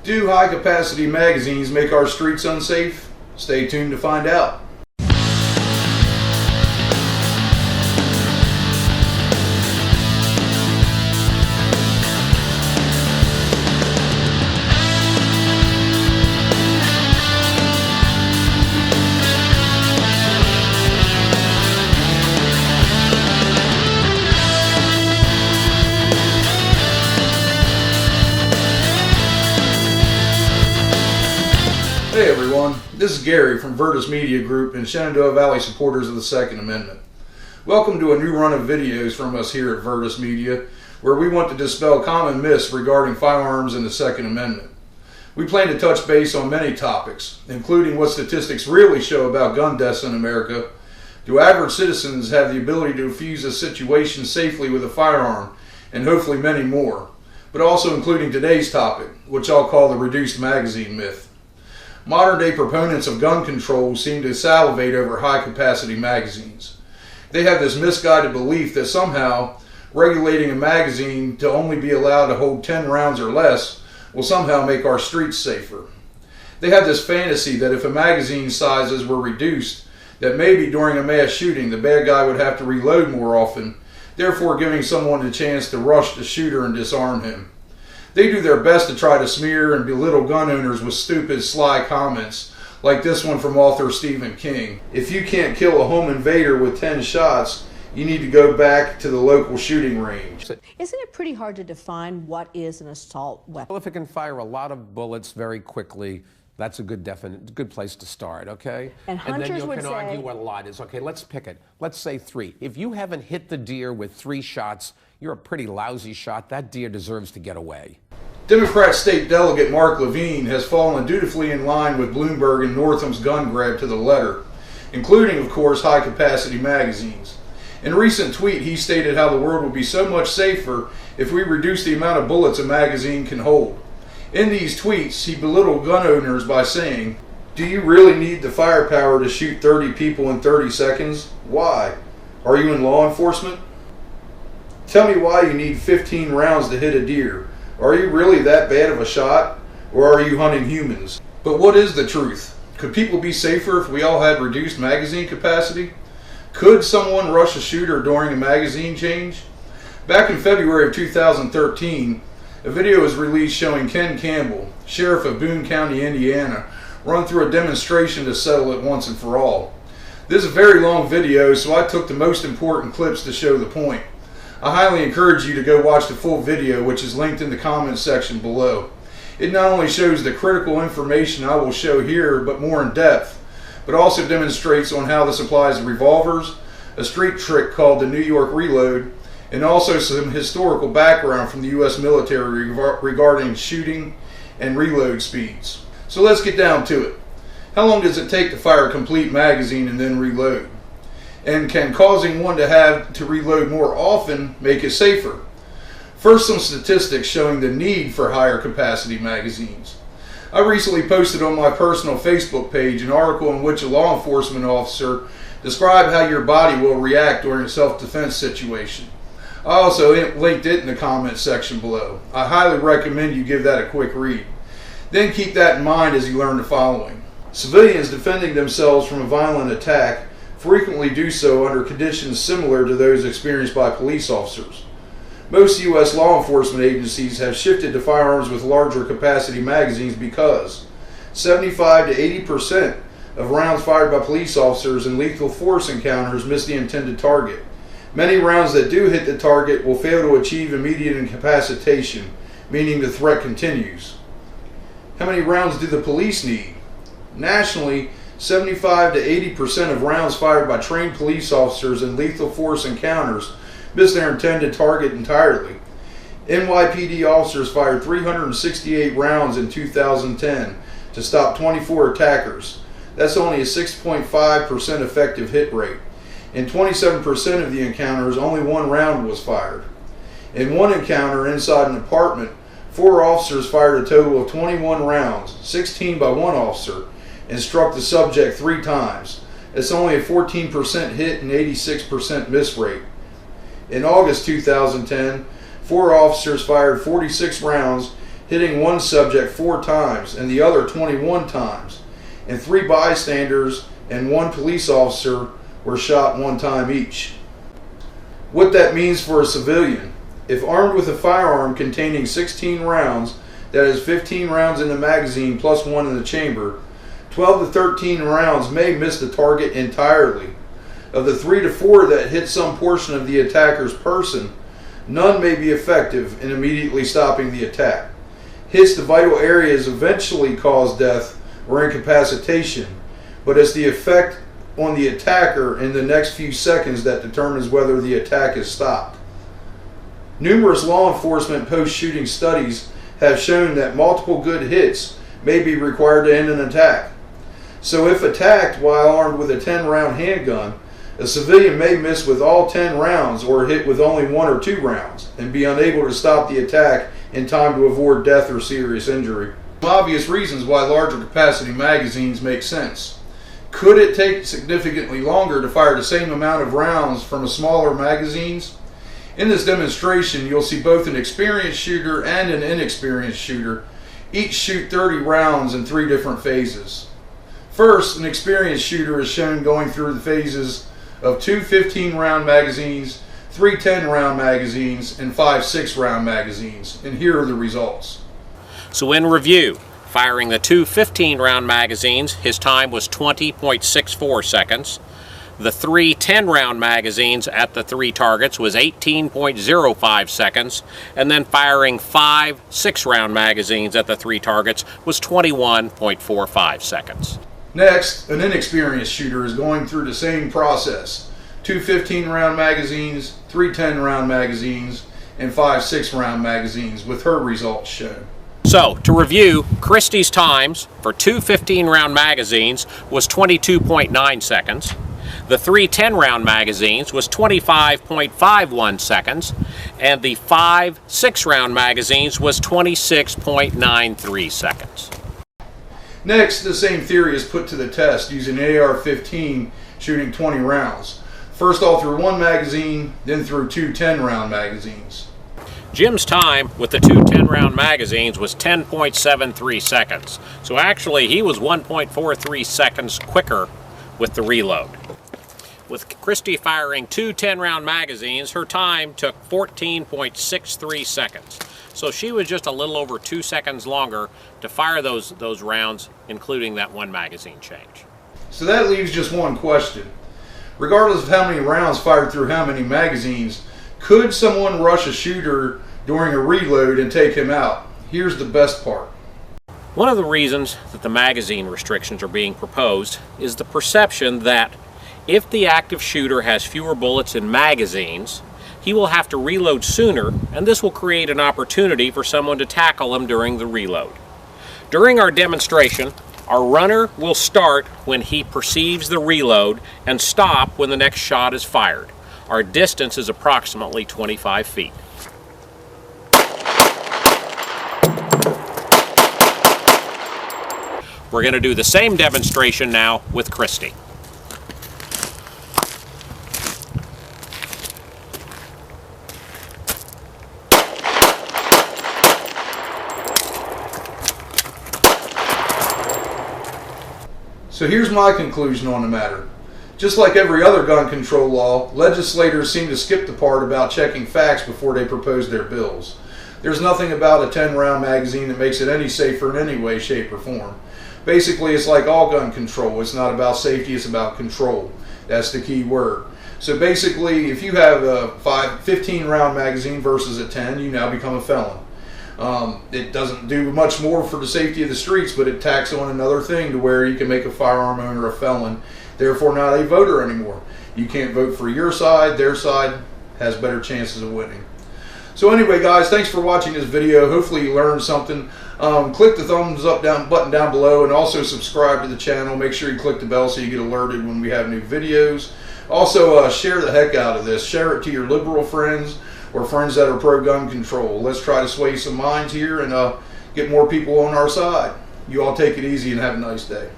Do high-capacity magazines make our streets unsafe? Stay tuned to find out. Hey everyone, this is Gary from Virtus Media Group and Shenandoah Valley supporters of the Second Amendment. Welcome to a new run of videos from us here at Virtus Media, where we want to dispel common myths regarding firearms and the Second Amendment. We plan to touch base on many topics, including what statistics really show about gun deaths in America. Do average citizens have the ability to defuse a situation safely with a firearm, and hopefully many more, but also including today's topic, which I'll call the reduced magazine myth. Modern-day proponents of gun control seem to salivate over high-capacity magazines. They have this misguided belief that somehow regulating a magazine to only be allowed to hold 10 rounds or less will somehow make our streets safer. They have this fantasy that if a magazine sizes were reduced, that maybe during a mass shooting the bad guy would have to reload more often, therefore giving someone a chance to rush the shooter and disarm him. They do their best to try to smear and belittle gun owners with stupid, sly comments, like this one from author Stephen King. If you can't kill a home invader with 10 shots, you need to go back to the local shooting range. Isn't it pretty hard to define what is an assault weapon? Well, if it can fire a lot of bullets very quickly, that's a good place to start, okay? And hunters then you would can say, argue what a lot is. Okay, let's pick it. Let's say 3. If you haven't hit the deer with 3 shots, you're a pretty lousy shot. That deer deserves to get away. Democrat State Delegate Mark Levine has fallen dutifully in line with Bloomberg and Northam's gun grab to the letter, including, of course, high-capacity magazines. In a recent tweet, he stated how the world would be so much safer if we reduced the amount of bullets a magazine can hold. In these tweets, he belittled gun owners by saying, "Do you really need the firepower to shoot 30 people in 30 seconds? Why? Are you in law enforcement? Tell me why you need 15 rounds to hit a deer. Are you really that bad of a shot? Or are you hunting humans?" But what is the truth? Could people be safer if we all had reduced magazine capacity? Could someone rush a shooter during a magazine change? Back in February of 2013, a video was released showing Ken Campbell, sheriff of Boone County, Indiana, run through a demonstration to settle it once and for all. This is a very long video, so I took the most important clips to show the point. I highly encourage you to go watch the full video, which is linked in the comments section below. It not only shows the critical information I will show here, but more in depth, but also demonstrates on how this applies to revolvers, a street trick called the New York Reload, and also some historical background from the U.S. military regarding shooting and reload speeds. So let's get down to it. How long does it take to fire a complete magazine and then reload? And can causing one to have to reload more often make it safer? First, some statistics showing the need for higher capacity magazines. I recently posted on my personal Facebook page an article in which a law enforcement officer described how your body will react during a self-defense situation. I also linked it in the comments section below. I highly recommend you give that a quick read. Then keep that in mind as you learn the following. Civilians defending themselves from a violent attack frequently do so under conditions similar to those experienced by police officers. Most U.S. law enforcement agencies have shifted to firearms with larger capacity magazines because 75 to 80% of rounds fired by police officers in lethal force encounters miss the intended target. Many rounds that do hit the target will fail to achieve immediate incapacitation, meaning the threat continues. How many rounds do the police need? Nationally, 75 to 80% of rounds fired by trained police officers in lethal force encounters miss their intended target entirely. NYPD officers fired 368 rounds in 2010 to stop 24 attackers. That's only a 6.5% effective hit rate. In 27% of the encounters, only 1 round was fired. In one encounter inside an apartment, 4 officers fired a total of 21 rounds, 16 by one officer, and struck the subject 3 times. It's only a 14% hit and 86% miss rate. In August 2010, 4 officers fired 46 rounds hitting one subject 4 times and the other 21 times, and 3 bystanders and 1 police officer were shot 1 time each. What that means for a civilian: if armed with a firearm containing 16 rounds, that is 15 rounds in the magazine plus 1 in the chamber, 12 to 13 rounds may miss the target entirely. Of the 3 to 4 that hit some portion of the attacker's person, none may be effective in immediately stopping the attack. Hits to vital areas eventually cause death or incapacitation, but it's the effect on the attacker in the next few seconds that determines whether the attack is stopped. Numerous law enforcement post-shooting studies have shown that multiple good hits may be required to end an attack. So if attacked while armed with a 10-round handgun, a civilian may miss with all 10 rounds or hit with only 1 or 2 rounds and be unable to stop the attack in time to avoid death or serious injury. Some obvious reasons why larger capacity magazines make sense. Could it take significantly longer to fire the same amount of rounds from smaller magazines? In this demonstration, you'll see both an experienced shooter and an inexperienced shooter each shoot 30 rounds in 3 different phases. First, an experienced shooter is shown going through the phases of 2 15-round magazines, 3 10-round magazines, and 5 6-round magazines. And here are the results. So in review, firing the 2 15-round magazines, his time was 20.64 seconds. The 3 10-round magazines at the 3 targets was 18.05 seconds. And then firing 5 6-round magazines at the 3 targets was 21.45 seconds. Next, an inexperienced shooter is going through the same process. 2 15-round magazines, 3 10-round magazines, and 5 6-round magazines, with her results shown. So, to review, Christie's times for 2 15-round magazines was 22.9 seconds. The 3 10-round magazines was 25.51 seconds. And the 5 6-round magazines was 26.93 seconds. Next, the same theory is put to the test using an AR-15 shooting 20 rounds. First all through 1 magazine, then through 2 10-round magazines. Jim's time with the 2 10-round magazines was 10.73 seconds. So actually he was 1.43 seconds quicker with the reload. With Christie firing 2 10-round magazines, her time took 14.63 seconds. So she was just a little over 2 seconds longer to fire those rounds, including that 1 magazine change. So that leaves just one question. Regardless of how many rounds fired through how many magazines, could someone rush a shooter during a reload and take him out? Here's the best part. One of the reasons that the magazine restrictions are being proposed is the perception that if the active shooter has fewer bullets in magazines, he will have to reload sooner, and this will create an opportunity for someone to tackle him during the reload. During our demonstration, our runner will start when he perceives the reload and stop when the next shot is fired. Our distance is approximately 25 feet. We're going to do the same demonstration now with Christie. So here's my conclusion on the matter. Just like every other gun control law, legislators seem to skip the part about checking facts before they propose their bills. There's nothing about a 10-round magazine that makes it any safer in any way, shape, or form. Basically, it's like all gun control. It's not about safety, it's about control. That's the key word. So basically, if you have a 15-round magazine versus a 10, you now become a felon. It doesn't do much more for the safety of the streets, but it tacks on another thing to where you can make a firearm owner a felon, therefore not a voter anymore. You can't vote for your side, their side has better chances of winning. So anyway, guys, thanks for watching this video. Hopefully you learned something. Click the thumbs up button down below, and also subscribe to the channel. Make sure you click the bell so you get alerted when we have new videos. Also, share the heck out of this. Share it to your liberal friends or friends that are pro-gun control. Let's try to sway some minds here and get more people on our side. You all take it easy and have a nice day.